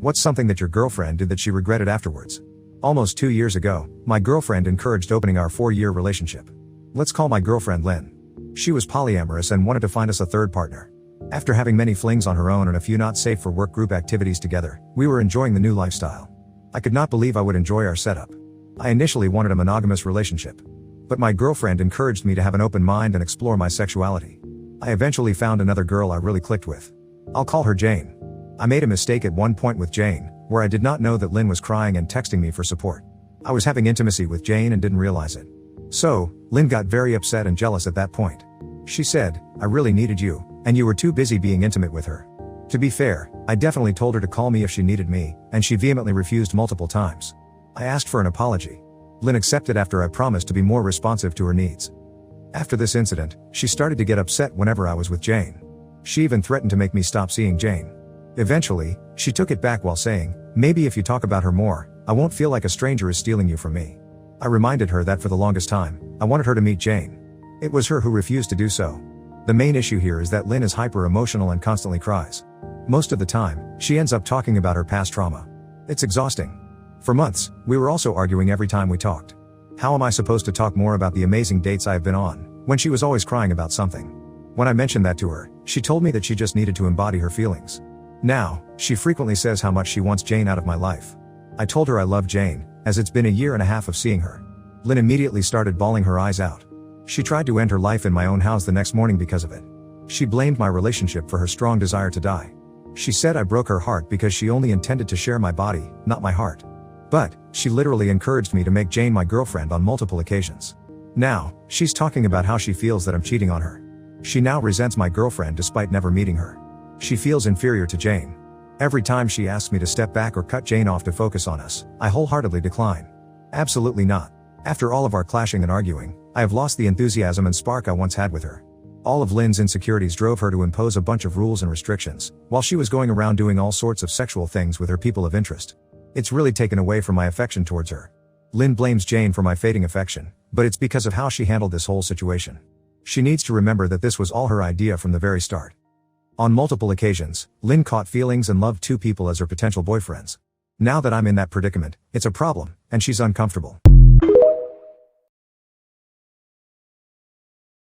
What's something that your girlfriend did that she regretted afterwards? Almost 2 years ago, my girlfriend encouraged opening our 4-year relationship. Let's call my girlfriend Lynn. She was polyamorous and wanted to find us a third partner. After having many flings on her own and a few not safe for work group activities together, we were enjoying the new lifestyle. I could not believe I would enjoy our setup. I initially wanted a monogamous relationship. But my girlfriend encouraged me to have an open mind and explore my sexuality. I eventually found another girl I really clicked with. I'll call her Jane. I made a mistake at one point with Jane, where I did not know that Lynn was crying and texting me for support. I was having intimacy with Jane and didn't realize it. So, Lynn got very upset and jealous at that point. She said, "I really needed you, and you were too busy being intimate with her." To be fair, I definitely told her to call me if she needed me, and she vehemently refused multiple times. I asked for an apology. Lynn accepted after I promised to be more responsive to her needs. After this incident, she started to get upset whenever I was with Jane. She even threatened to make me stop seeing Jane. Eventually, she took it back while saying, "Maybe if you talk about her more, I won't feel like a stranger is stealing you from me." I reminded her that for the longest time, I wanted her to meet Jane. It was her who refused to do so. The main issue here is that Lynn is hyper-emotional and constantly cries. Most of the time, she ends up talking about her past trauma. It's exhausting. For months, we were also arguing every time we talked. How am I supposed to talk more about the amazing dates I have been on, when she was always crying about something? When I mentioned that to her, she told me that she just needed to embody her feelings. Now, she frequently says how much she wants Jane out of my life. I told her I love Jane, as it's been a year and a half of seeing her. Lynn immediately started bawling her eyes out. She tried to end her life in my own house the next morning because of it. She blamed my relationship for her strong desire to die. She said I broke her heart because she only intended to share my body, not my heart. But, she literally encouraged me to make Jane my girlfriend on multiple occasions. Now, she's talking about how she feels that I'm cheating on her. She now resents my girlfriend despite never meeting her. She feels inferior to Jane. Every time she asks me to step back or cut Jane off to focus on us, I wholeheartedly decline. Absolutely not. After all of our clashing and arguing, I have lost the enthusiasm and spark I once had with her. All of Lynn's insecurities drove her to impose a bunch of rules and restrictions, while she was going around doing all sorts of sexual things with her people of interest. It's really taken away from my affection towards her. Lynn blames Jane for my fading affection, but it's because of how she handled this whole situation. She needs to remember that this was all her idea from the very start. On multiple occasions, Lynn caught feelings and loved 2 people as her potential boyfriends. Now that I'm in that predicament, it's a problem, and she's uncomfortable.